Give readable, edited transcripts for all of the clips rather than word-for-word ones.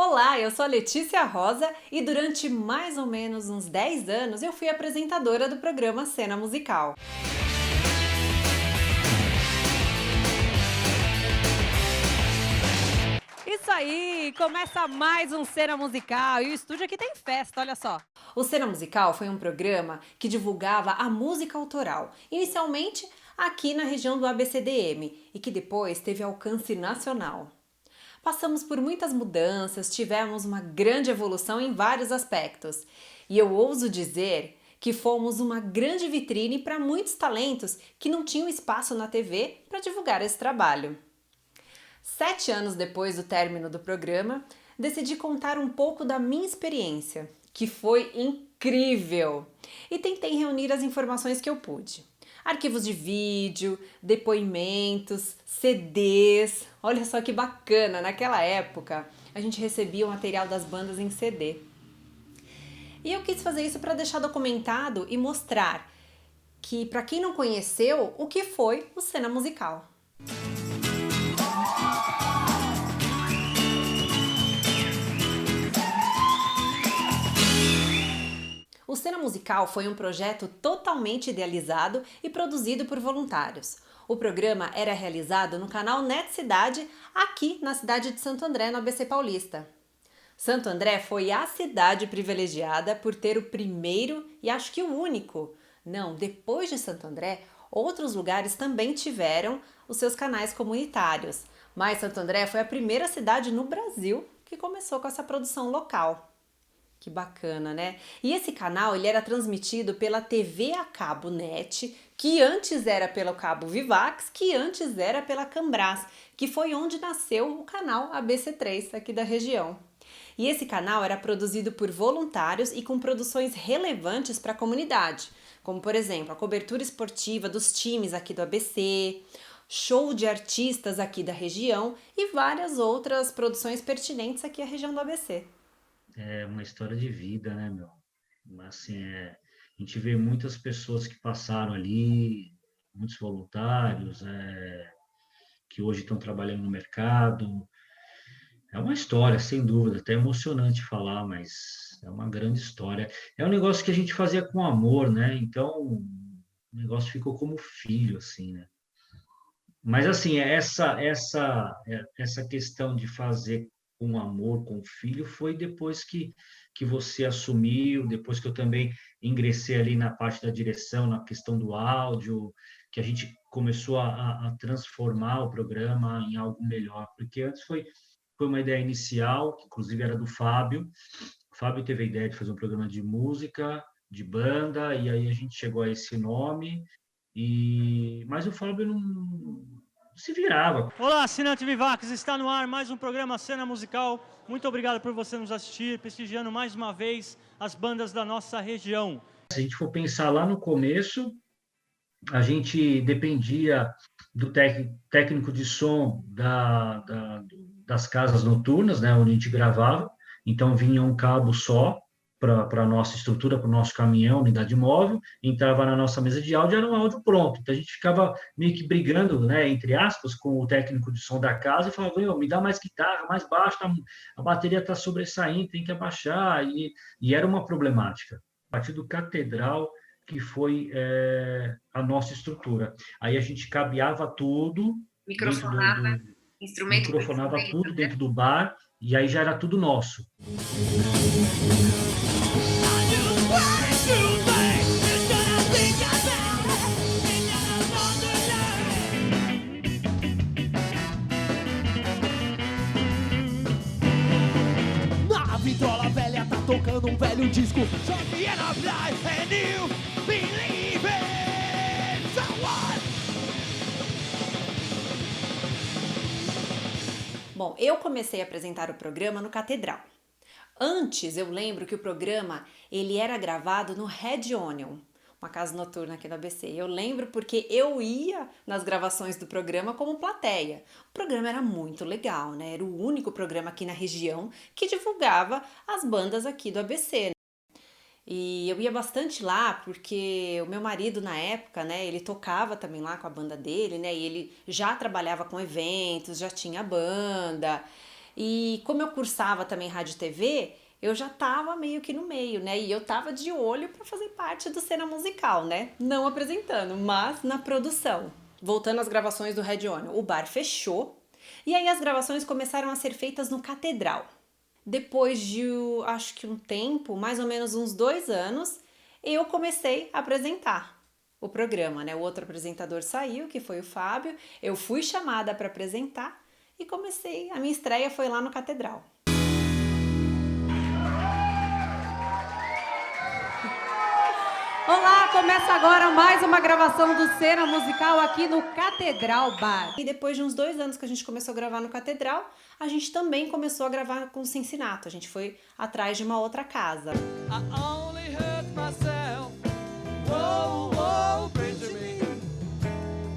Olá, eu sou a Letícia Rosa e durante mais ou menos uns 10 anos eu fui apresentadora do programa Cena Musical. Isso aí! Começa mais um Cena Musical e o estúdio aqui tem festa, olha só. O Cena Musical foi um programa que divulgava a música autoral, inicialmente aqui na região do ABCDM e que depois teve alcance nacional. Passamos por muitas mudanças, tivemos uma grande evolução em vários aspectos. E eu ouso dizer que fomos uma grande vitrine para muitos talentos que não tinham espaço na TV para divulgar esse trabalho. 7 anos depois do término do programa, decidi contar um pouco da minha experiência, que foi incrível, e tentei reunir as informações que eu pude. Arquivos de vídeo, depoimentos, CDs. Olha só que bacana, naquela época a gente recebia o material das bandas em CD. E eu quis fazer isso para deixar documentado e mostrar que, para quem não conheceu, o que foi o Cena Musical. O Cena Musical foi um projeto totalmente idealizado e produzido por voluntários. O programa era realizado no canal Net Cidade, aqui na cidade de Santo André, no ABC Paulista. Santo André foi a cidade privilegiada por ter o primeiro e acho que o único. Não, depois de Santo André, outros lugares também tiveram os seus canais comunitários. Mas Santo André foi a primeira cidade no Brasil que começou com essa produção local. Que bacana, né? E esse canal ele era transmitido pela TV a cabo NET, que antes era pelo cabo Vivax, que antes era pela Cambras, que foi onde nasceu o canal ABC3 aqui da região. E esse canal era produzido por voluntários e com produções relevantes para a comunidade, como por exemplo a cobertura esportiva dos times aqui do ABC, show de artistas aqui da região e várias outras produções pertinentes aqui à região do ABC. É uma história de vida, né, meu? Assim, a gente vê muitas pessoas que passaram ali, muitos voluntários, que hoje estão trabalhando no mercado. É uma história, sem dúvida, até emocionante falar, mas é uma grande história. É um negócio que a gente fazia com amor, né? Então, o negócio ficou como filho, assim, né? Mas assim, essa questão de fazer com amor, com o filho, foi depois que você assumiu, depois que eu também ingressei ali na parte da direção, na questão do áudio, que a gente começou a transformar o programa em algo melhor, porque antes foi uma ideia inicial, que inclusive era do Fábio. O Fábio teve a ideia de fazer um programa de música, de banda, e aí a gente chegou a esse nome, mas o Fábio não se virava. Olá, assinante Vivax, está no ar mais um programa Cena Musical. Muito obrigado por você nos assistir, prestigiando mais uma vez as bandas da nossa região. Se a gente for pensar lá no começo, a gente dependia do técnico de som das casas noturnas, né, onde a gente gravava. Então vinha um cabo só para a nossa estrutura, para o nosso caminhão, unidade móvel, entrava na nossa mesa de áudio, era um áudio pronto. Então a gente ficava meio que brigando, né, entre aspas, com o técnico de som da casa e falava, me dá mais guitarra, mais baixo, a bateria está sobressaindo, tem que abaixar, e era uma problemática. A partir do Catedral, que foi a nossa estrutura. Aí a gente cabeava tudo, Microfonava, instrumento por microfonava instrumento, tudo né? dentro do bar, e aí já era tudo nosso. Na vitrola velha tá tocando um velho disco. Show me and I fly and you believe in someone. Bom, eu comecei a apresentar o programa no Catedral. Antes, eu lembro que o programa ele era gravado no Red Onion, uma casa noturna aqui do ABC. Eu lembro porque eu ia nas gravações do programa como plateia. O programa era muito legal, né? Era o único programa aqui na região que divulgava as bandas aqui do ABC. E eu ia bastante lá porque o meu marido na época, né, ele tocava também lá com a banda dele, né, e ele já trabalhava com eventos, já tinha banda. E como eu cursava também rádio e TV, eu já estava meio que no meio, né? E eu estava de olho para fazer parte do Cena Musical, né? Não apresentando, mas na produção. Voltando às gravações do Red Onion, o bar fechou e aí as gravações começaram a ser feitas no Catedral. Depois de, acho que um tempo, mais ou menos uns 2 anos, eu comecei a apresentar o programa, né? O outro apresentador saiu, que foi o Fábio, eu fui chamada para apresentar e comecei, a minha estreia foi lá no Catedral. Olá, começa agora mais uma gravação do Cena Musical aqui no Catedral Bar. E depois de uns 2 anos que a gente começou a gravar no Catedral, a gente também começou a gravar com o Cincinnati. A gente foi atrás de uma outra casa. I only hurt myself. Whoa, whoa, Benjamin.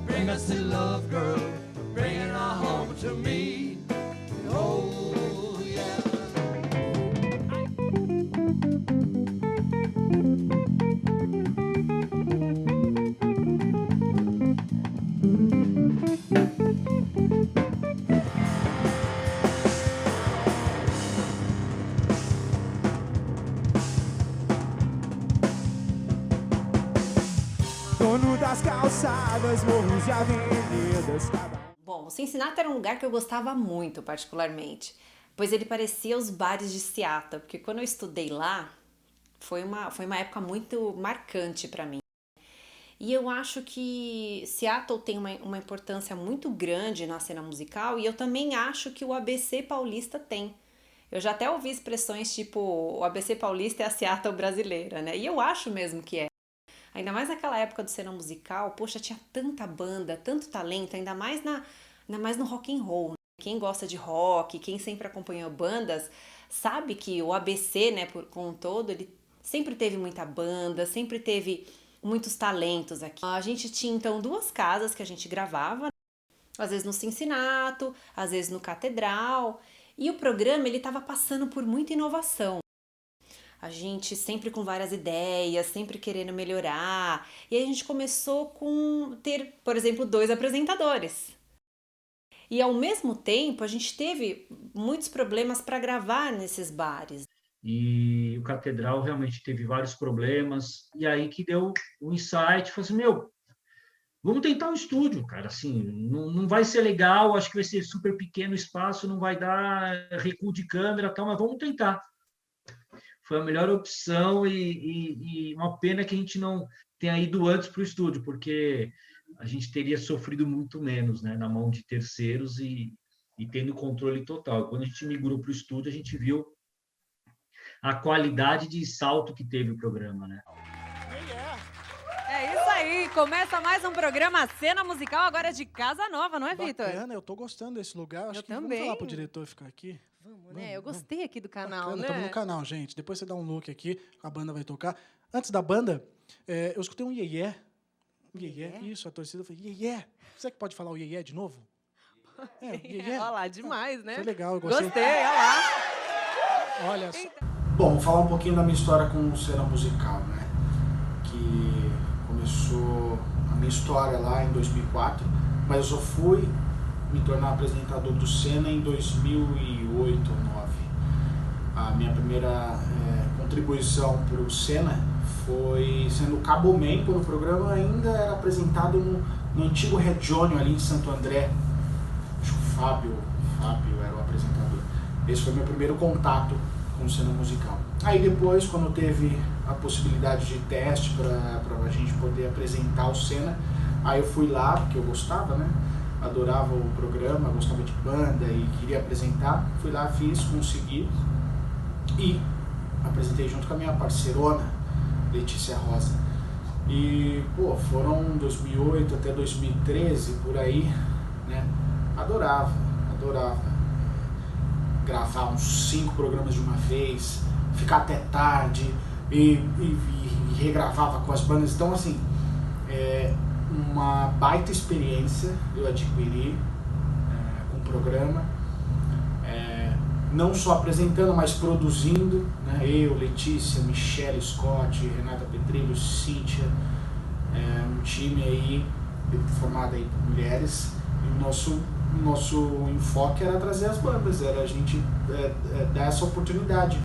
Bring us to love, girl. Bring her home to me. Oh, yeah. Dono das calçadas, morros e avenidas. Bom, o Cincinnati era um lugar que eu gostava muito, particularmente, pois ele parecia os bares de Seattle, porque quando eu estudei lá, foi uma época muito marcante para mim. E eu acho que Seattle tem uma importância muito grande na cena musical e eu também acho que o ABC Paulista tem. Eu já até ouvi expressões tipo, o ABC Paulista é a Seattle brasileira, né? E eu acho mesmo que é. Ainda mais naquela época do cena musical, poxa, tinha tanta banda, tanto talento, ainda mais no rock and roll. Né? Quem gosta de rock, quem sempre acompanhou bandas, sabe que o ABC, né, como um todo, ele sempre teve muita banda, sempre teve muitos talentos aqui. A gente tinha, então, 2 casas que a gente gravava, às vezes no Cincinnati, às vezes no Catedral, e o programa, ele estava passando por muita inovação. A gente sempre com várias ideias, sempre querendo melhorar. E aí a gente começou com ter, por exemplo, 2 apresentadores. E ao mesmo tempo a gente teve muitos problemas para gravar nesses bares. E o Catedral realmente teve vários problemas. E aí que deu o insight, falou assim, vamos tentar um estúdio, cara, assim, não vai ser legal, acho que vai ser super pequeno o espaço, não vai dar recuo de câmera e tal, mas vamos tentar. Foi a melhor opção e uma pena que a gente não tenha ido antes para o estúdio, porque a gente teria sofrido muito menos, né, na mão de terceiros e tendo controle total. Quando a gente migrou para o estúdio, a gente viu a qualidade de salto que teve o programa, né? É isso aí, começa mais um programa Cena Musical agora de casa nova, não é, Vitor? Bacana, eu tô gostando desse lugar. Acho que também. Vamos falar pro diretor ficar aqui. Vamos, né? Eu gostei aqui do canal, Bacana, né? estamos no canal, gente. Depois você dá um look aqui, a banda vai tocar. Antes da banda, eu escutei um iê-iê. Iê-iê, isso, a torcida foi iê-iê. Você que pode falar o iê-iê de novo? Iê-iê. Olha lá, demais, né? Foi legal, eu gostei. Gostei, olha lá. Olha só. Bom, vou falar um pouquinho da minha história com o Cena Musical, né? Que começou a minha história lá em 2004, mas eu só fui me tornar apresentador do Cena em 2008 ou 2009. A minha primeira contribuição para o Cena foi sendo Cabo Man, quando o programa ainda era apresentado no antigo Red Onion, ali em Santo André. Acho que o Fábio era o apresentador. Esse foi meu primeiro contato com o Cena Musical. Aí depois, quando teve a possibilidade de teste para a gente poder apresentar o Cena, aí eu fui lá, porque eu gostava, né? Adorava o programa, gostava de banda e queria apresentar. Fui lá, fiz, consegui e apresentei junto com a minha parceirona, Letícia Rosa. E, foram 2008 até 2013, por aí, né? Adorava. Gravar uns 5 programas de uma vez, ficar até tarde e regravava com as bandas. Então, assim, uma baita experiência eu adquiri com o programa, não só apresentando, mas produzindo, né? Eu, Letícia, Michelle, Scott, Renata Petrilho, Cíntia, um time aí formado aí por mulheres, E o nosso enfoque era trazer as bandas, era a gente dar essa oportunidade.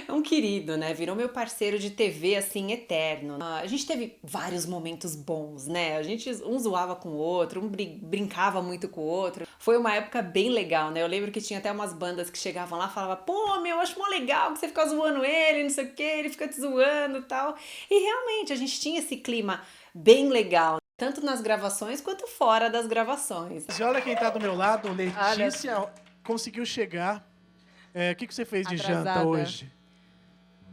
É um querido, né? Virou meu parceiro de TV, assim, eterno. A gente teve vários momentos bons, né? A gente um zoava com o outro, um brincava muito com o outro. Foi uma época bem legal, né? Eu lembro que tinha até umas bandas que chegavam lá e falavam: pô, meu, eu acho mó legal que você fica zoando ele, não sei o quê, ele fica te zoando e tal. E realmente, a gente tinha esse clima bem legal, tanto nas gravações quanto fora das gravações. E olha quem tá do meu lado, Letícia conseguiu chegar. O que você fez de Atrasada. janta hoje?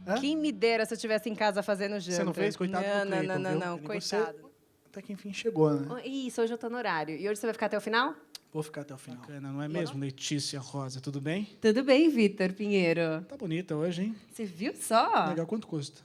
Hã? Quem me dera se eu estivesse em casa fazendo janta. Você não fez? Coitado do Cleiton, viu? Não, Ele- coitado. Você, até que enfim chegou, né? Isso, hoje eu tô no horário. E hoje você vai ficar até o final? Vou ficar até o final. Bacana, não é mesmo, Letícia Rosa? Tudo bem? Tudo bem, Vitor Pinheiro. Tá bonita hoje, hein? Você viu só? Legal, quanto custa?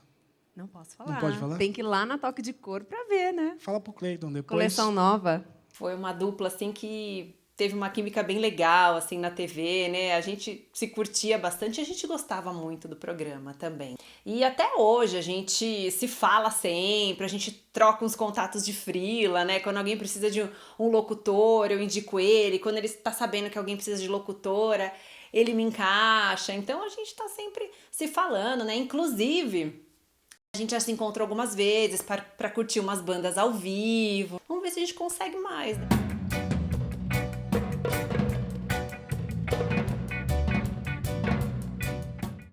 Não posso falar. Não pode falar? Tem que ir lá na Toque de Cor pra ver, né? Fala pro Cleiton depois. Coleção nova. Foi uma dupla, assim, que teve uma química bem legal, assim, na TV, né? A gente se curtia bastante e a gente gostava muito do programa também. E até hoje a gente se fala sempre, a gente troca uns contatos de freela, né? Quando alguém precisa de um locutor, eu indico ele. Quando ele está sabendo que alguém precisa de locutora, ele me encaixa. Então a gente tá sempre se falando, né? Inclusive, a gente já se encontrou algumas vezes para curtir umas bandas ao vivo. Vamos ver se a gente consegue mais, né?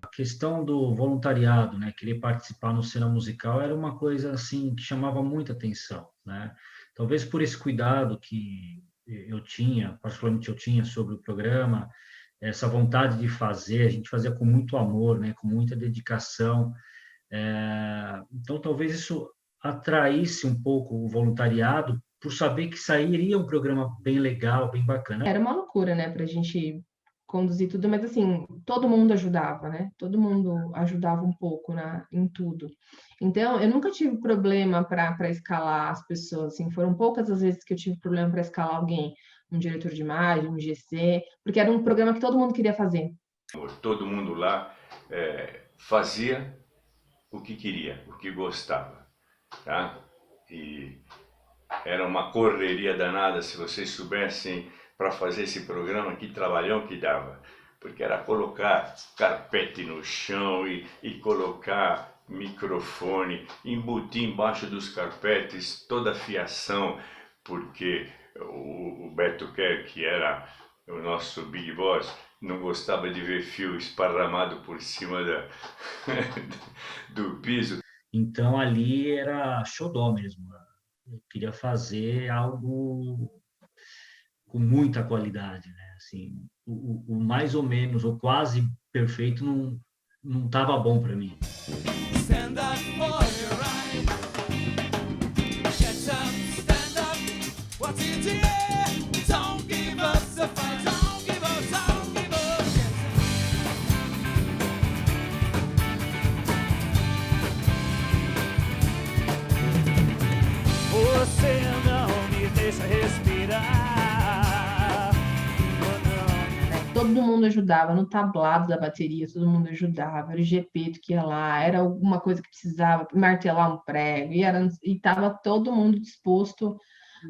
A questão do voluntariado, né, querer participar no Cena Musical era uma coisa assim que chamava muita atenção, né? Talvez por esse cuidado que eu tinha, particularmente eu tinha sobre o programa, essa vontade de fazer, a gente fazia com muito amor, né, com muita dedicação. Então talvez isso atraísse um pouco o voluntariado por saber que sairia um programa bem legal, bem bacana. Era uma loucura, né, pra gente conduzir tudo, mas assim, todo mundo ajudava, né? Todo mundo ajudava um pouco em tudo. Então, eu nunca tive problema para escalar as pessoas, assim, foram poucas as vezes que eu tive problema para escalar alguém, um diretor de imagem, um GC, porque era um programa que todo mundo queria fazer. Todo mundo lá fazia o que queria, o que gostava, tá? E era uma correria danada, se vocês soubessem, para fazer esse programa, que trabalhão que dava. Porque era colocar carpete no chão e colocar microfone, embutir embaixo dos carpetes toda a fiação, porque o Beto Kerr, que era o nosso Big Boss, não gostava de ver fio esparramado por cima do piso. Então ali era xodó mesmo. Eu queria fazer algo com muita qualidade, né? Assim, o mais ou menos, ou quase perfeito, não estava bom para mim. Stand up for your right. Get up, stand up. What's in the air? Don't give us the fight. Don't give us, don't give us. Você não me deixa respirar. Todo mundo ajudava, no tablado da bateria, todo mundo ajudava, era o Gepeto que ia lá, era alguma coisa que precisava, martelar um prego, e estava todo mundo disposto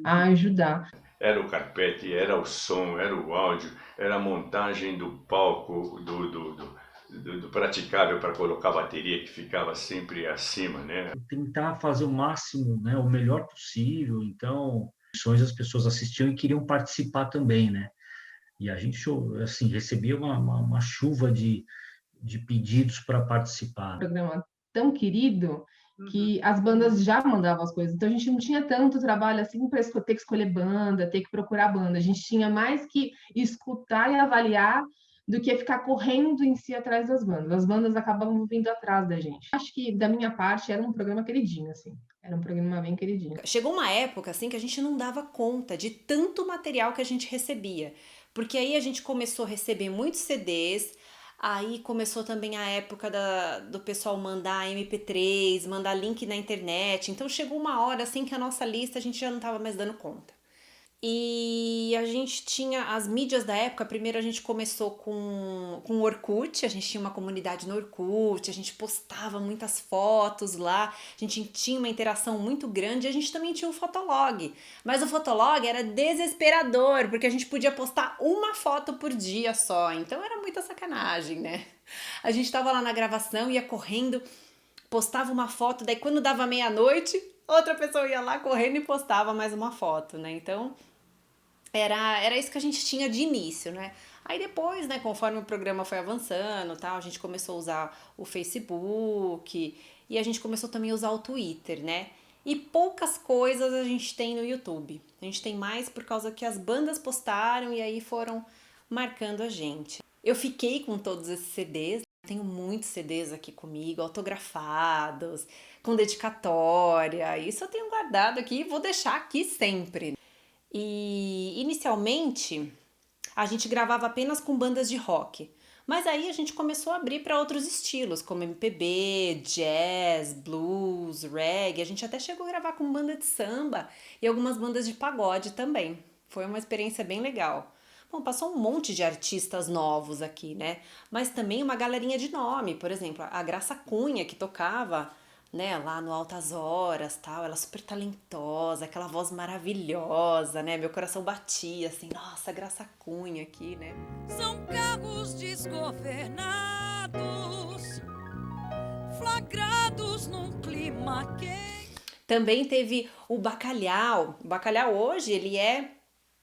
a ajudar. Era o carpete, era o som, era o áudio, era a montagem do palco, do praticável para colocar a bateria, que ficava sempre acima, né? Tentar fazer o máximo, né, o melhor possível. Então, as pessoas assistiam e queriam participar também, né? E a gente, assim, recebia uma chuva de pedidos para participar. Um programa tão querido que as bandas já mandavam as coisas. Então a gente não tinha tanto trabalho assim para ter que escolher banda, ter que procurar banda. A gente tinha mais que escutar e avaliar do que ficar correndo em si atrás das bandas. As bandas acabavam vindo atrás da gente. Acho que da minha parte era um programa queridinho, assim. Era um programa bem queridinho. Chegou uma época assim que a gente não dava conta de tanto material que a gente recebia. Porque aí a gente começou a receber muitos CDs, aí começou também a época do pessoal mandar MP3, mandar link na internet. Então chegou uma hora assim que a nossa lista a gente já não estava mais dando conta. E a gente tinha as mídias da época. Primeiro a gente começou com o Orkut, a gente tinha uma comunidade no Orkut, a gente postava muitas fotos lá, a gente tinha uma interação muito grande, e a gente também tinha o Fotolog. Mas o Fotolog era desesperador, porque a gente podia postar uma foto por dia só, então era muita sacanagem, né? A gente tava lá na gravação, ia correndo, postava uma foto, daí quando dava meia-noite, outra pessoa ia lá correndo e postava mais uma foto, né? Então era isso que a gente tinha de início, né? Aí depois, né, conforme o programa foi avançando, tal, a gente começou a usar o Facebook e a gente começou também a usar o Twitter, né? E poucas coisas a gente tem no YouTube. A gente tem mais por causa que as bandas postaram e aí foram marcando a gente. Eu fiquei com todos esses CDs, tenho muitos CDs aqui comigo, autografados, com dedicatória. Isso eu tenho guardado aqui e vou deixar aqui sempre. E inicialmente a gente gravava apenas com bandas de rock, mas aí a gente começou a abrir para outros estilos, como MPB, jazz, blues, reggae. A gente até chegou a gravar com banda de samba e algumas bandas de pagode também. Foi uma experiência bem legal. Bom, passou um monte de artistas novos aqui, né? Mas também uma galerinha de nome, por exemplo, a Graça Cunha, que tocava, né, lá no Altas Horas, tal, ela super talentosa, aquela voz maravilhosa, né? Meu coração batia assim, nossa, Graça Cunha aqui, né? São carros desgovernados, flagrados num clima quente. Também teve o Bacalhau. O Bacalhau hoje, ele é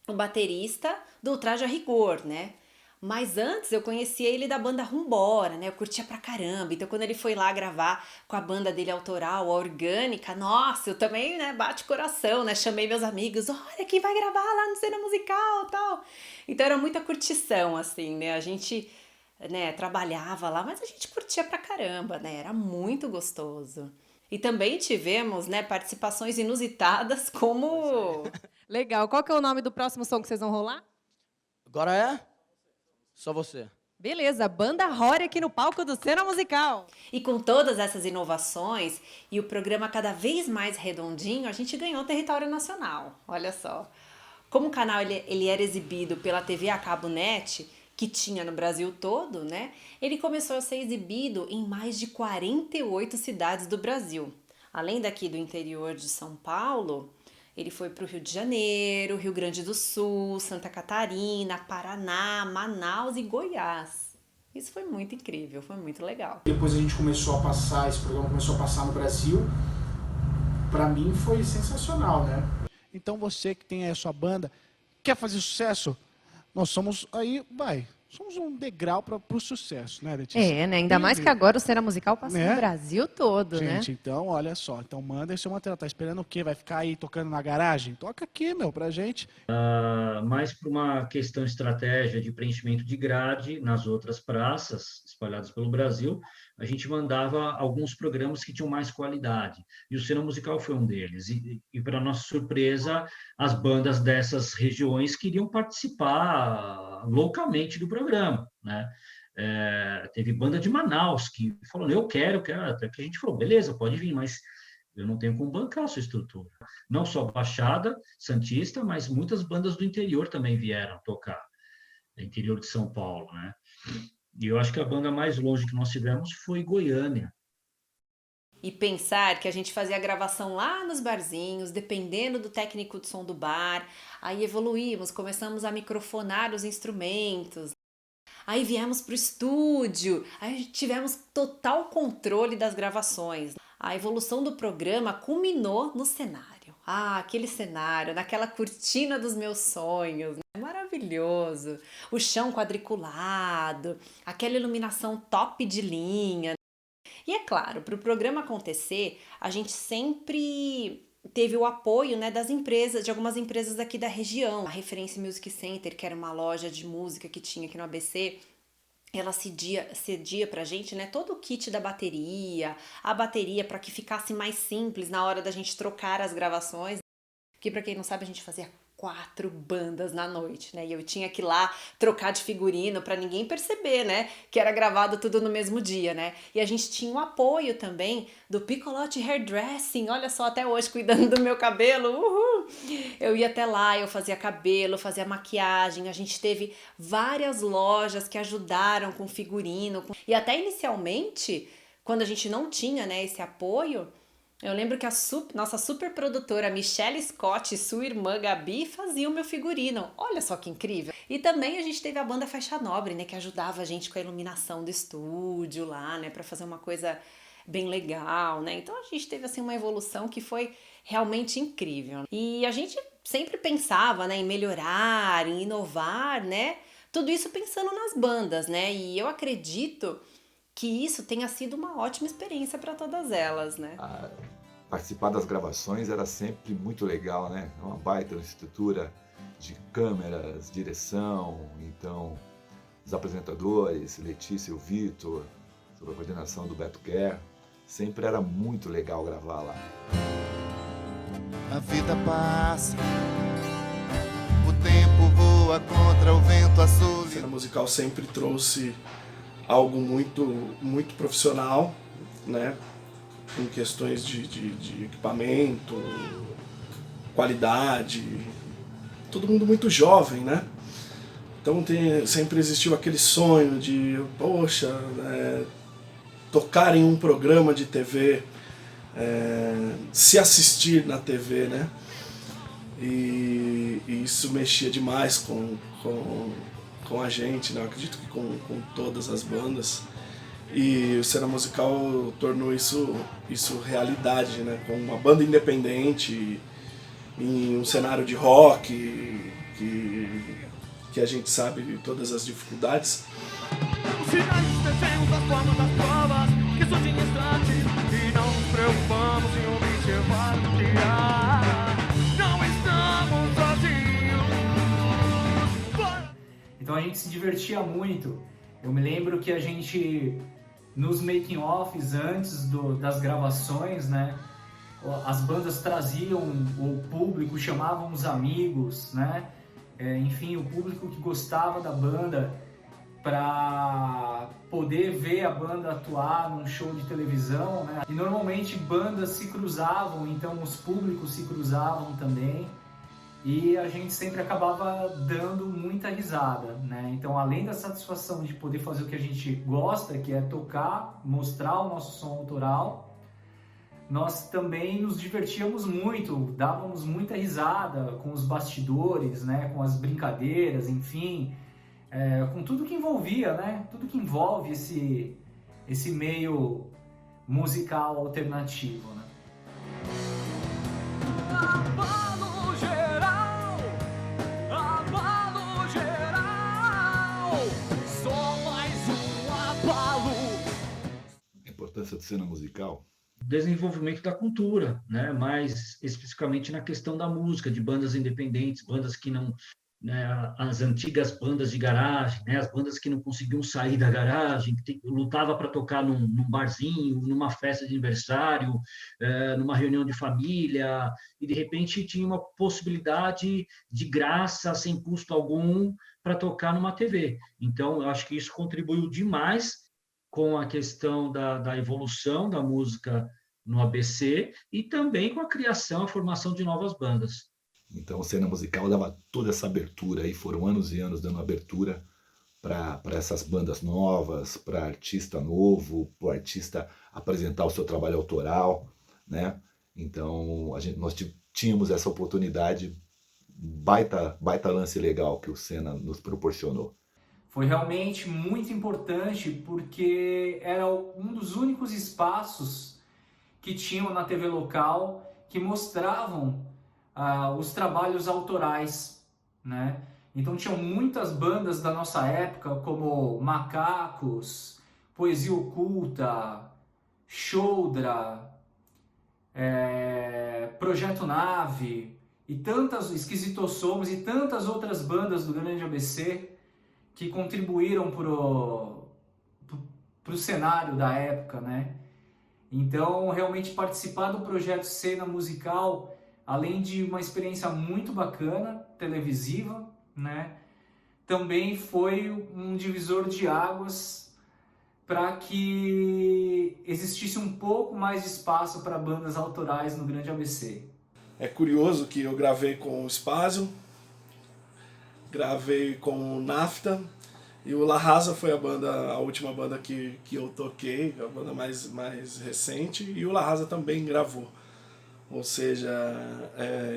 o baterista do Traje a Rigor, né? Mas antes eu conhecia ele da banda Rumbora, né? Eu curtia pra caramba. Então quando ele foi lá gravar com a banda dele autoral, a Orgânica, nossa, eu também, né, bate coração, né? Chamei meus amigos, olha quem vai gravar lá no Cena Musical e tal. Então era muita curtição, assim, né? A gente, né, trabalhava lá, mas a gente curtia pra caramba, né? Era muito gostoso. E também tivemos, né, participações inusitadas como... Legal. Qual que é o nome do próximo som que vocês vão rolar? Agora é só você. Beleza, Banda Rory aqui no palco do Cena Musical. E com todas essas inovações e o programa cada vez mais redondinho, a gente ganhou território nacional. Olha só. Como o canal ele era exibido pela TV a cabo net, que tinha no Brasil todo, né? Ele começou a ser exibido em mais de 48 cidades do Brasil. Além daqui do interior de São Paulo, ele foi para o Rio de Janeiro, Rio Grande do Sul, Santa Catarina, Paraná, Manaus e Goiás. Isso foi muito incrível, foi muito legal. Depois a gente começou a passar, esse programa começou a passar no Brasil. Para mim foi sensacional, né? Então você que tem aí a sua banda, quer fazer sucesso? Nós somos somos um degrau para o sucesso, né, Letícia? É, né? Ainda mais que agora o Cena Musical passa no Brasil todo, né? Gente, então, olha só. Então manda esse material. Tá esperando o quê? Vai ficar aí tocando na garagem? Toca aqui, meu, pra gente. Mais por uma questão estratégia de preenchimento de grade nas outras praças espalhadas pelo Brasil, a gente mandava alguns programas que tinham mais qualidade. E o Cena Musical foi um deles. E para nossa surpresa, as bandas dessas regiões queriam participar localmente do programa, né? Teve banda de Manaus que falou, eu quero, até que a gente falou, beleza, pode vir, mas eu não tenho como bancar a sua estrutura. Não só Baixada Santista, mas muitas bandas do interior também vieram tocar, interior de São Paulo, né? E eu acho que a banda mais longe que nós tivemos foi Goiânia. E pensar que a gente fazia a gravação lá nos barzinhos, dependendo do técnico de som do bar, aí evoluímos, começamos a microfonar os instrumentos, aí viemos para o estúdio, aí tivemos total controle das gravações. A evolução do programa culminou no cenário. Aquele cenário, naquela cortina dos meus sonhos, né? Maravilhoso. O chão quadriculado, aquela iluminação top de linha. E é claro, para o programa acontecer, a gente sempre teve o apoio, né, das empresas, de algumas empresas aqui da região. A Referência Music Center, que era uma loja de música que tinha aqui no ABC, ela cedia pra gente, né, todo o kit da bateria, a bateria para que ficasse mais simples na hora da gente trocar as gravações. Porque, para quem não sabe, a gente fazia 4 bandas na noite, né? E eu tinha que ir lá trocar de figurino para ninguém perceber, né? Que era gravado tudo no mesmo dia, né? E a gente tinha o apoio também do Piccolotti Hairdressing. Olha só, até hoje cuidando do meu cabelo. Uhul! Eu ia até lá, eu fazia cabelo, fazia maquiagem, a gente teve várias lojas que ajudaram com figurino. E até inicialmente, quando a gente não tinha, né, esse apoio, eu lembro que a nossa super produtora Michelle Scott e sua irmã Gabi faziam meu figurino. Olha só que incrível! E também a gente teve a banda Faixa Nobre, né, que ajudava a gente com a iluminação do estúdio lá, né, para fazer uma coisa bem legal, né? Então a gente teve assim uma evolução que foi realmente incrível. E a gente sempre pensava, né, em melhorar, em inovar, né? Tudo isso pensando nas bandas, né? E eu acredito que isso tenha sido uma ótima experiência para todas elas, né? Participar das gravações era sempre muito legal, né? Uma baita estrutura de câmeras, direção, então os apresentadores, Letícia e o Vitor, sob a coordenação do Beto Guerra, sempre era muito legal gravar lá. A vida passa, o tempo voa contra o vento, a solidão. A cena musical sempre trouxe algo muito profissional, né? Em questões de equipamento, qualidade, todo mundo muito jovem, né? Então sempre existiu aquele sonho de, poxa, tocar em um programa de TV, se assistir na TV, né? E isso mexia demais com a gente, né? Eu acredito que com todas as bandas. E o Cena Musical tornou isso realidade, né? Com uma banda independente, em um cenário de rock, que a gente sabe de todas as dificuldades. Os sinais, os desenhos, as formas das provas que surgem instantes e não nos preocupamos em observar o que há. Não estamos sozinhos. Então a gente se divertia muito. Eu me lembro que a gente, nos making-offs antes das gravações, né, as bandas traziam o público, chamavam os amigos, né, enfim, o público que gostava da banda para poder ver a banda atuar num show de televisão, né? E normalmente bandas se cruzavam, então os públicos se cruzavam também. E a gente sempre acabava dando muita risada, né? Então, além da satisfação de poder fazer o que a gente gosta, que é tocar, mostrar o nosso som autoral, nós também nos divertíamos muito, dávamos muita risada com os bastidores, né? Com as brincadeiras, enfim, com tudo que envolvia, né? Tudo que envolve esse meio musical alternativo, né? A importância do Cena Musical? Desenvolvimento da cultura, né? Mais especificamente na questão da música, de bandas independentes, bandas que não, né, as antigas bandas de garagem, né, as bandas que não conseguiam sair da garagem, que lutava para tocar num barzinho, numa festa de aniversário, numa reunião de família, e de repente tinha uma possibilidade de graça, sem custo algum, para tocar numa TV. Então, eu acho que isso contribuiu demais com a questão da evolução da música no ABC e também com a criação, a formação de novas bandas. Então, o Cena Musical dava toda essa abertura, e foram anos e anos dando abertura para essas bandas novas, para artista novo, para o artista apresentar o seu trabalho autoral, né? Então, nós tínhamos essa oportunidade, baita lance legal que o Cena nos proporcionou. Foi realmente muito importante porque era um dos únicos espaços que tinham na TV local que mostravam os trabalhos autorais, né? Então tinham muitas bandas da nossa época, como Macacos, Poesia Oculta, Choudra, Projeto Nave, e tantas Esquisitossomos e tantas outras bandas do Grande ABC que contribuíram pro cenário da época, né? Então, realmente participar do projeto Cena Musical, além de uma experiência muito bacana, televisiva, né? Também foi um divisor de águas para que existisse um pouco mais de espaço para bandas autorais no Grande ABC. É curioso que eu gravei com o Spazio, gravei com o Nafta, e o La Raza foi a última banda que eu toquei, a banda mais recente, e o La Raza também gravou. Ou seja,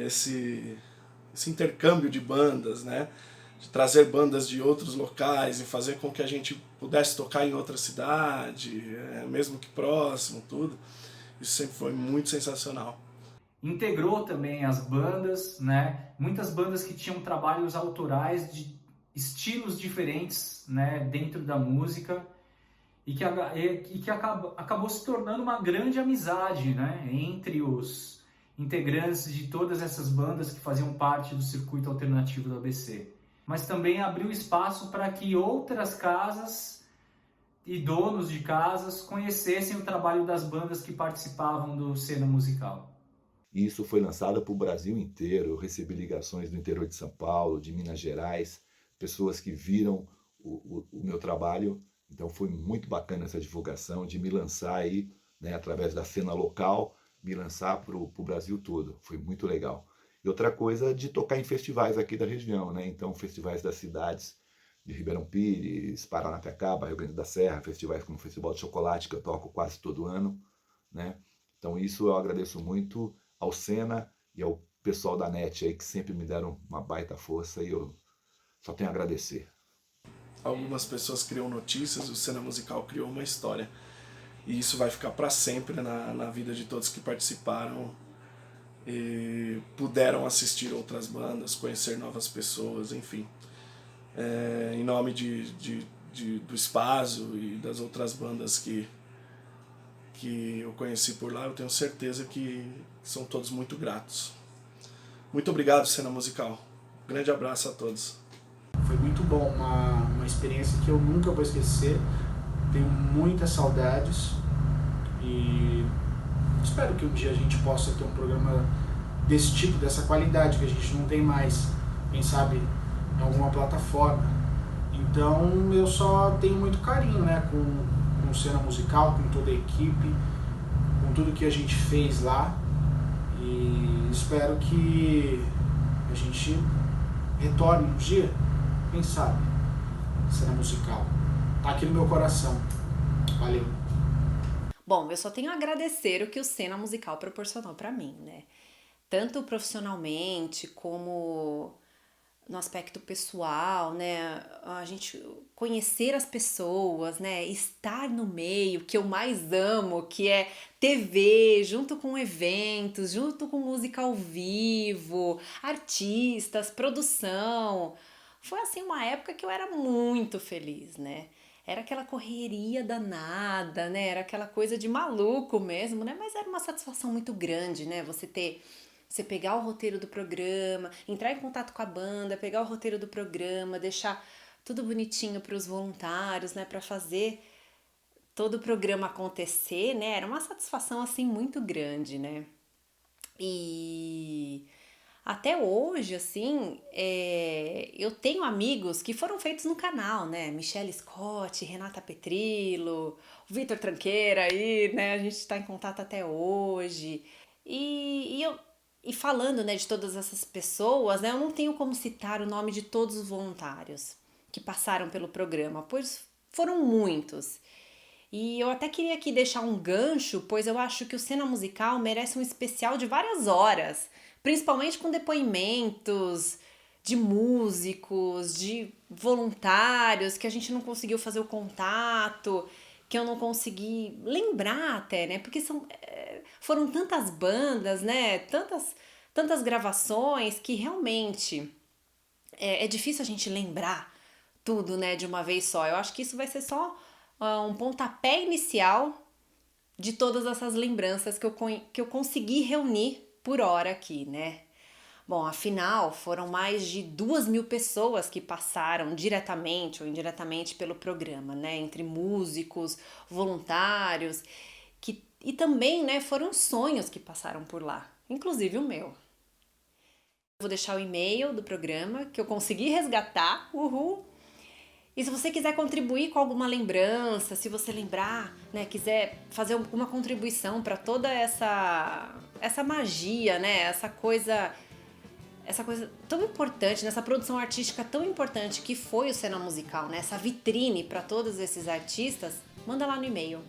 esse intercâmbio de bandas, né? De trazer bandas de outros locais e fazer com que a gente pudesse tocar em outra cidade, mesmo que próximo, tudo. Isso sempre foi muito sensacional. Integrou também as bandas, né? Muitas bandas que tinham trabalhos autorais de estilos diferentes, né? Dentro da música e que acabou se tornando uma grande amizade, né? Entre os integrantes de todas essas bandas que faziam parte do circuito alternativo do ABC. Mas também abriu espaço para que outras casas e donos de casas conhecessem o trabalho das bandas que participavam do Cena Musical. E isso foi lançado para o Brasil inteiro. Eu recebi ligações do interior de São Paulo, de Minas Gerais, pessoas que viram o meu trabalho. Então foi muito bacana essa divulgação, de me lançar aí, né, através da cena local, me lançar para o Brasil todo. Foi muito legal. E outra coisa, de tocar em festivais aqui da região, né? Então, festivais das cidades de Ribeirão Pires, Paranapiacaba, Rio Grande da Serra, festivais como o Festival de Chocolate, que eu toco quase todo ano, né? Então, isso eu agradeço muito ao Cena e ao pessoal da NET aí, que sempre me deram uma baita força, e eu só tenho a agradecer. Algumas pessoas criam notícias, o Cena Musical criou uma história. E isso vai ficar para sempre na vida de todos que participaram e puderam assistir outras bandas, conhecer novas pessoas, enfim. Em nome do Spazio e das outras bandas que eu conheci por lá, eu tenho certeza que são todos muito gratos. Muito obrigado, Cena Musical. Grande abraço a todos. Foi muito bom, uma experiência que eu nunca vou esquecer. Tenho muitas saudades e espero que um dia a gente possa ter um programa desse tipo, dessa qualidade, que a gente não tem mais, quem sabe, em alguma plataforma. Então eu só tenho muito carinho, né, com o Cena Musical, com toda a equipe, com tudo que a gente fez lá, e espero que a gente retorne um dia, quem sabe, Cena Musical. Tá aqui no meu coração. Valeu. Bom, eu só tenho a agradecer o que o Cena Musical proporcionou pra mim, né? Tanto profissionalmente como no aspecto pessoal, né? A gente conhecer as pessoas, né? Estar no meio que eu mais amo, que é TV, junto com eventos, junto com música ao vivo, artistas, produção. Foi assim uma época que eu era muito feliz, né? Era aquela correria danada, né? Era aquela coisa de maluco mesmo, né? Mas era uma satisfação muito grande, né? Você pegar o roteiro do programa, entrar em contato com a banda, pegar o roteiro do programa, deixar tudo bonitinho para os voluntários, né? Para fazer todo o programa acontecer, né? Era uma satisfação, assim, muito grande, né? E até hoje, assim, eu tenho amigos que foram feitos no canal, né? Michelle Scott, Renata Petrillo, o Vitor Tranqueira aí, né? A gente está em contato até hoje. E falando, né, de todas essas pessoas, né? Eu não tenho como citar o nome de todos os voluntários que passaram pelo programa, pois foram muitos. E eu até queria aqui deixar um gancho, pois eu acho que o Cena Musical merece um especial de várias horas, principalmente com depoimentos de músicos, de voluntários, que a gente não conseguiu fazer o contato, que eu não consegui lembrar até, né? Porque foram tantas bandas, né? Tantas gravações que realmente é difícil a gente lembrar tudo, né, de uma vez só. Eu acho que isso vai ser só um pontapé inicial de todas essas lembranças que eu consegui reunir por hora aqui, né? Bom, afinal, foram mais de 2.000 pessoas que passaram diretamente ou indiretamente pelo programa, né? Entre músicos, voluntários, e também, né, foram sonhos que passaram por lá, inclusive o meu. Vou deixar o e-mail do programa, que eu consegui resgatar, uhul! E se você quiser contribuir com alguma lembrança, se você lembrar, né, quiser fazer alguma contribuição para toda essa magia, né, essa coisa tão importante, nessa produção artística tão importante que foi o Cena Musical, né, essa vitrine para todos esses artistas, manda lá no e-mail